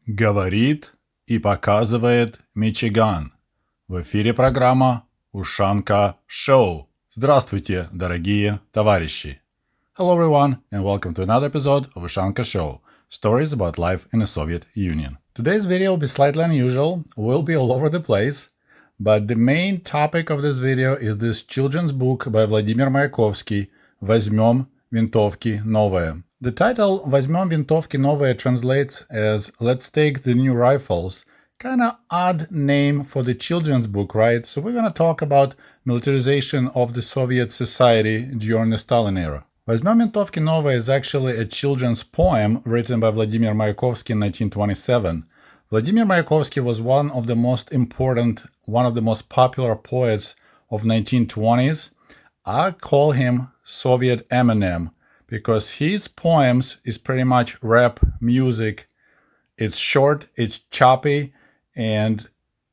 Говорит и показывает Мичиган. В эфире программа Ushanka Show. Здравствуйте, дорогие товарищи. Hello everyone and welcome to another episode of Ushanka Show. Stories about life in the Soviet Union. Today's video will be slightly unusual, will be all over the place, but the main topic of this video is this children's book by Vladimir Mayakovsky, Возьмем винтовки новые. The title Возьмем винтовки новые translates as Let's take the new rifles. Kind of odd name for the children's book, right? So we're going to talk about militarization of the Soviet society during the Stalin era. Возьмем винтовки новые is actually a children's poem written by Vladimir Mayakovsky in 1927. Vladimir Mayakovsky was one of the most popular poets of 1920s. I call him Soviet Eminem because his poems is pretty much rap music. It's short, it's choppy, and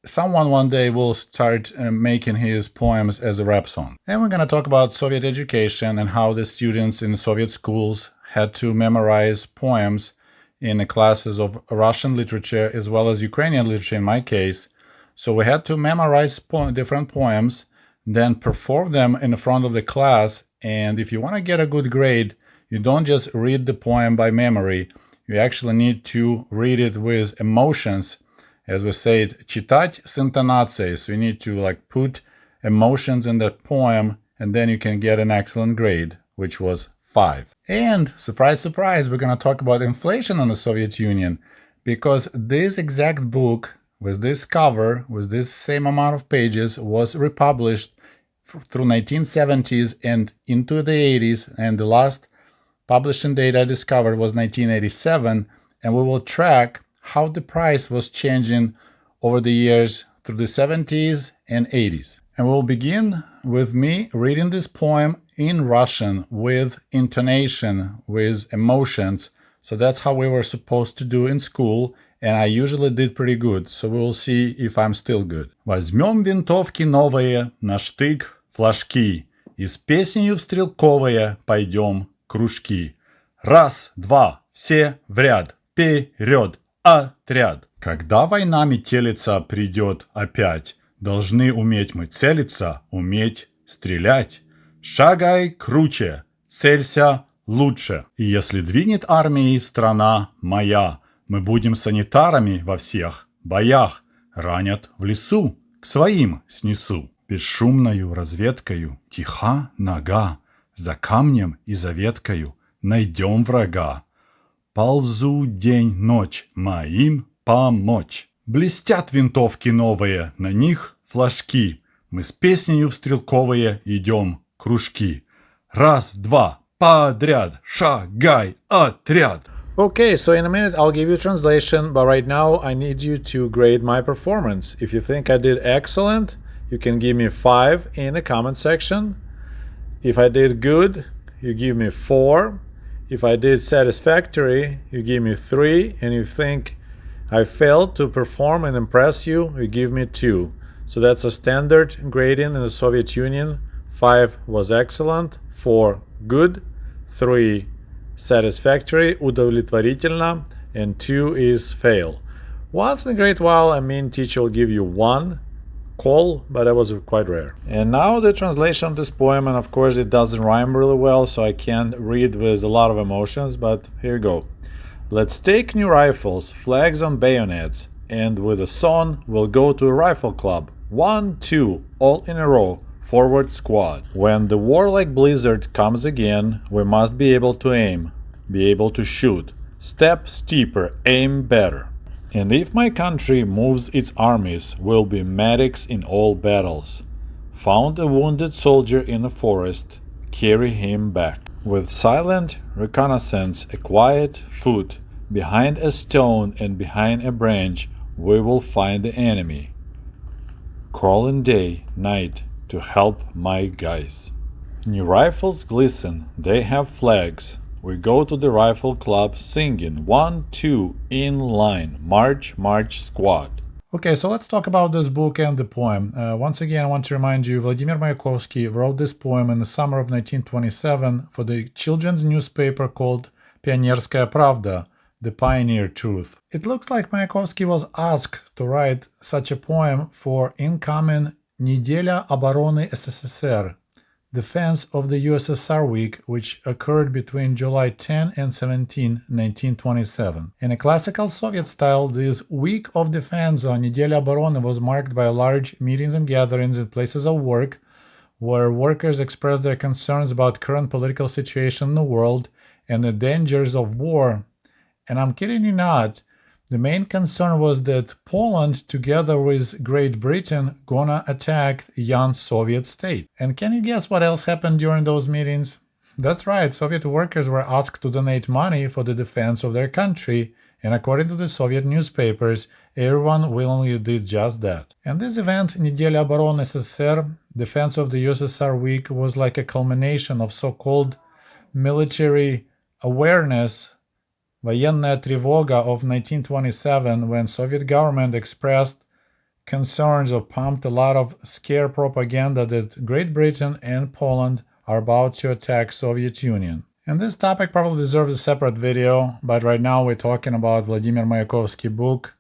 someone one day will start making his poems as a rap song. And we're going to talk about Soviet education and how the students in Soviet schools had to memorize poems in the classes of Russian literature as well as Ukrainian literature in my case. So we had to memorize different poems, then perform them in front of the class. And if you want to get a good grade, you don't just read the poem by memory. You actually need to read it with emotions. As we say it, читать с интонацией. So you need to put emotions in the poem, and then you can get an excellent grade, which was 5. And surprise, surprise, we're going to talk about inflation in the Soviet Union, because this exact book with this cover, with this same amount of pages, was republished through 1970s and into the 80s, and the last publishing date I discovered was 1987, and we will track how the price was changing over the years through the 70s and 80s. And we'll begin with me reading this poem in Russian with intonation, with emotions. So that's how we were supposed to do in school, and I usually did pretty good. So we will see if I'm still good. Возьмем винтовки новые, на штык флажки, и с песнею в стрелковые пойдем кружки. Раз, два, все в ряд, вперед, отряд. Когда война метелица придет опять, должны уметь мы целиться, уметь стрелять. Шагай круче, целься лучше. И если двинет армией страна моя, мы будем санитарами во всех боях. Ранят в лесу, к своим снесу. Бесшумною разведкою, тиха нога, за камнем и за веткою найдем врага. Ползу день-ночь, моим помочь. Блестят винтовки новые, на них флажки. Мы с песнею в стрелковые идем кружки. Раз, два, подряд, шагай, отряд. Okay, so in a minute I'll give you translation, but right now I need you to grade my performance. If you think I did excellent, you can give me 5 in the comment section. If I did good, you give me 4. If I did satisfactory, you give me 3. And if you think I failed to perform and impress you, you give me 2. So that's a standard grading in the Soviet Union. 5 was excellent, 4 good, 3 satisfactory, удовлетворительно, and 2 is fail. Once in a great while, a mean teacher will give you 1 call, but that was quite rare. And now the translation of this poem, and of course it doesn't rhyme really well, so I can't read with a lot of emotions, but here you go. Let's take new rifles, flags on bayonets, and with a song we'll go to a rifle club. 1, 2, all in a row, forward squad. When the warlike blizzard comes again, we must be able to aim, be able to shoot. Step steeper, aim better. And if my country moves its armies, we'll be medics in all battles. Found a wounded soldier in a forest, carry him back. With silent reconnaissance, a quiet foot, behind a stone and behind a branch, we will find the enemy. Crawling day, night, to help my guys. New rifles glisten, they have flags. We go to the rifle club singing 1, 2, in line, march, march, squad. Okay, so let's talk about this book and the poem. Once again, I want to remind you, Vladimir Mayakovsky wrote this poem in the summer of 1927 for the children's newspaper called Pionierskaya Pravda, The Pioneer Truth. It looks like Mayakovsky was asked to write such a poem for incoming Неделя обороны СССР, Defense of the USSR Week, which occurred between July 10 and 17, 1927. In a classical Soviet style, this Week of Defense on Неделя обороны was marked by large meetings and gatherings in places of work, where workers expressed their concerns about current political situation in the world and the dangers of war. And I'm kidding you not, the main concern was that Poland, together with Great Britain, gonna attack young Soviet state. And can you guess what else happened during those meetings? That's right, Soviet workers were asked to donate money for the defense of their country, and according to the Soviet newspapers, everyone willingly did just that. And this event, Неделя обороны СССР, Defense of the USSR Week, was like a culmination of so-called military awareness, Военная тревога of 1927, when Soviet government expressed concerns or pumped a lot of scare propaganda that Great Britain and Poland are about to attack Soviet Union. And this topic probably deserves a separate video, but right now we're talking about Vladimir Mayakovsky book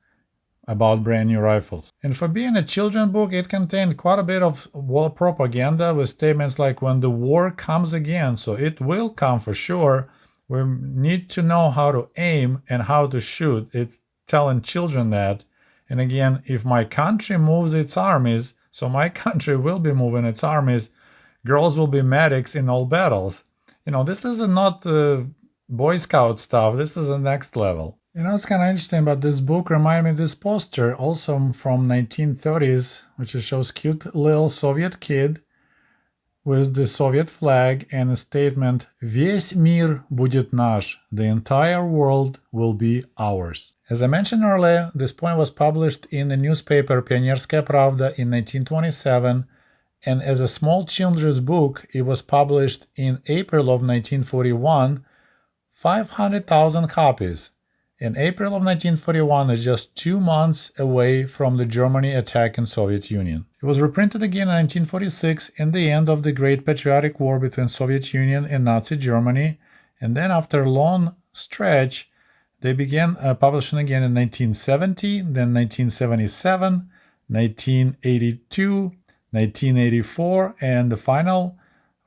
about brand new rifles. And for being a children's book, it contained quite a bit of war propaganda with statements like when the war comes again, so it will come for sure. We need to know how to aim and how to shoot. It's telling children that. And again, if my country moves its armies, so my country will be moving its armies, girls will be medics in all battles. This is not Boy Scout stuff. This is the next level. It's kind of interesting, but this book reminded me of this poster, also from 1930s, which shows cute little Soviet kid with the Soviet flag and a statement, Весь мир будет наш, the entire world will be ours. As I mentioned earlier, this poem was published in the newspaper Pionierskaya Pravda in 1927, and as a small children's book, it was published in April of 1941, 500,000 copies. In April of 1941 is just 2 months away from the Germany attack in Soviet Union. It was reprinted again in 1946 in the end of the Great Patriotic War between Soviet Union and Nazi Germany, and then after a long stretch, they began publishing again in 1970, then 1977, 1982, 1984, and the final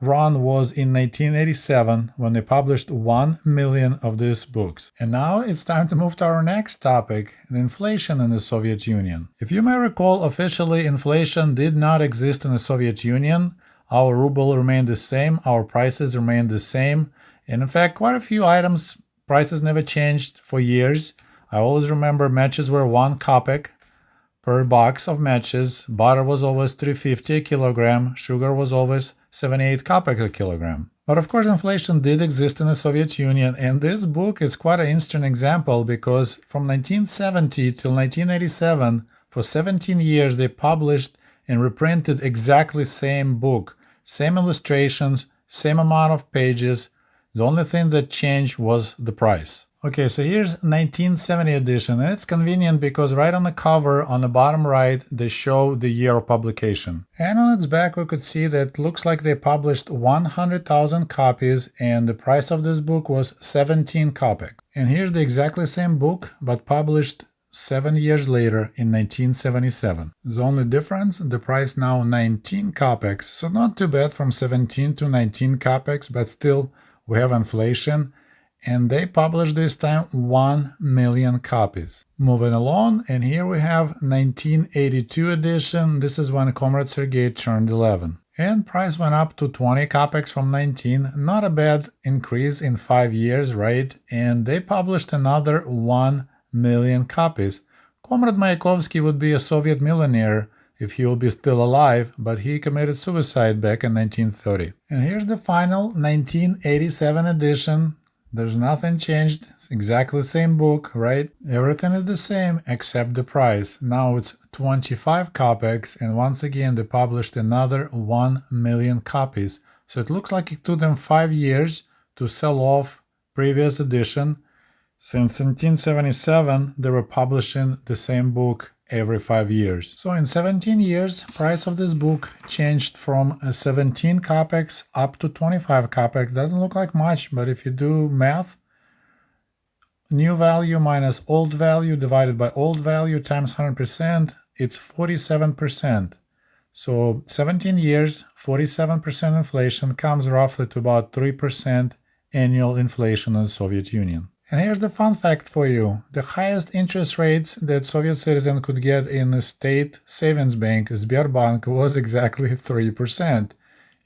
run was in 1987 when they published 1 million of these books. And now it's time to move to our next topic, the inflation in the Soviet Union. If you may recall, officially inflation did not exist in the Soviet Union. Our ruble remained the same, our prices remained the same, and in fact quite a few items prices never changed for years. I always remember matches were 1 kopeck per box of matches, butter was always 3.50 a kilogram, sugar was always 78 kopeck a kilogram. But of course inflation did exist in the Soviet Union, and this book is quite an interesting example because from 1970 till 1987, for 17 years they published and reprinted exactly same book, same illustrations, same amount of pages. The only thing that changed was the price. Okay, so here's 1970 edition, and it's convenient because right on the cover, on the bottom right, they show the year of publication. And on its back, we could see that it looks like they published 100,000 copies, and the price of this book was 17 kopeck. And here's the exactly same book, but published 7 years later in 1977. The only difference, the price now 19 kopecks, so not too bad from 17 to 19 kopecks, but still we have inflation. And they published this time 1 million copies. Moving along, and here we have 1982 edition. This is when Comrade Sergei turned 11. And price went up to 20 kopecks from 19. Not a bad increase in 5 years, right? And they published another 1 million copies. Comrade Mayakovsky would be a Soviet millionaire if he will be still alive, but he committed suicide back in 1930. And here's the final 1987 edition. There's nothing changed. It's exactly the same book, right? Everything is the same except the price. Now it's 25 kopecks, and once again they published another 1 million copies. So it looks like it took them 5 years to sell off previous edition. Since 1977, they were publishing the same book every 5 years. So in 17 years, price of this book changed from 17 kopecks up to 25 kopecks. Doesn't look like much, but if you do math, new value minus old value divided by old value times 100%, it's 47%. So 17 years, 47% inflation comes roughly to about 3% annual inflation in the Soviet Union. And here's the fun fact for you. The highest interest rates that Soviet citizen could get in a state savings bank, Sberbank, was exactly 3%.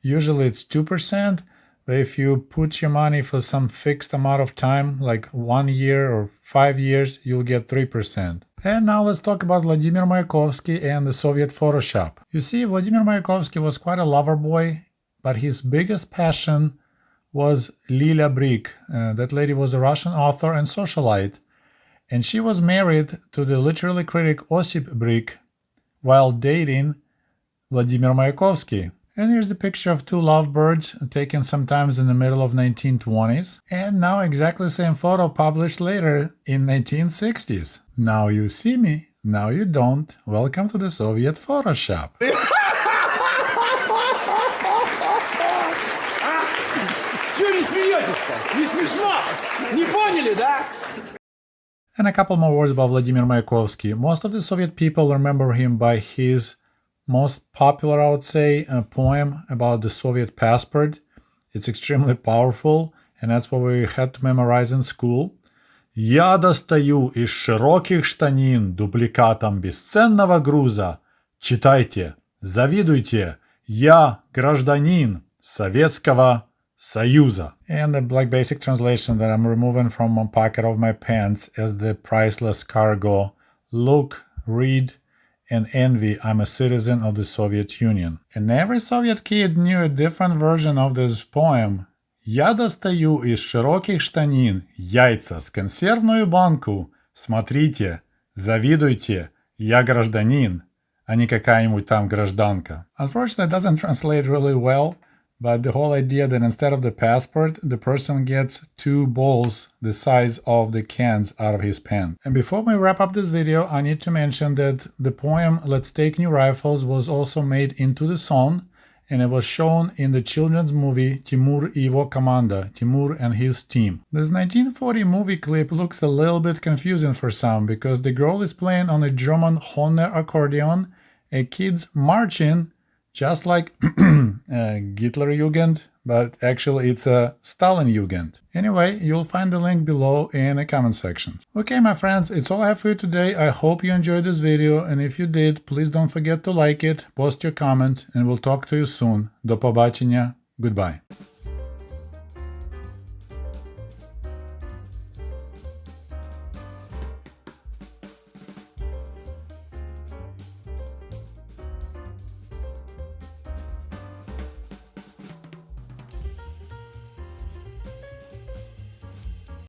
Usually it's 2%, but if you put your money for some fixed amount of time, like 1 year or 5 years, you'll get 3%. And now let's talk about Vladimir Mayakovsky and the Soviet Photoshop. You see, Vladimir Mayakovsky was quite a lover boy, but his biggest passion was Lila Brick. That lady was a Russian author and socialite, and she was married to the literary critic Osip Brick while dating Vladimir Mayakovsky. And here's the picture of two lovebirds taken sometimes in the middle of 1920s, and now exactly the same photo published later in 1960s. Now you see me, now you don't. Welcome to the Soviet Photoshop. And a couple more words about Vladimir Mayakovsky. Most of the Soviet people remember him by his most popular, I would say, poem about the Soviet passport. It's extremely powerful, and that's what we had to memorize in school. «Я достаю из широких штанин дубликатом бесценного груза. Читайте, завидуйте, я гражданин Советского Союза». And the black basic translation that I'm removing from one pocket of my pants as the priceless cargo. Look, read, and envy, I'm a citizen of the Soviet Union. And every Soviet kid knew a different version of this poem. Я достаю из широких штанин яйца с консервную банку. Смотрите, завидуйте, я гражданин, а не какая-нибудь там гражданка. Unfortunately, it doesn't translate really well, but the whole idea that instead of the passport, the person gets two balls the size of the cans out of his pants. And before we wrap up this video, I need to mention that the poem Let's Take New Rifles was also made into the song, and it was shown in the children's movie Timur и его команда, Timur and his team. This 1940 movie clip looks a little bit confusing for some because the girl is playing on a German Horner accordion, a kid's marching, just like Hitlerjugend, but actually it's a Stalinjugend. Anyway, you'll find the link below in the comment section. Okay, my friends, it's all I have for you today. I hope you enjoyed this video, and if you did, please don't forget to like it, post your comment, and we'll talk to you soon. До побачення. Goodbye.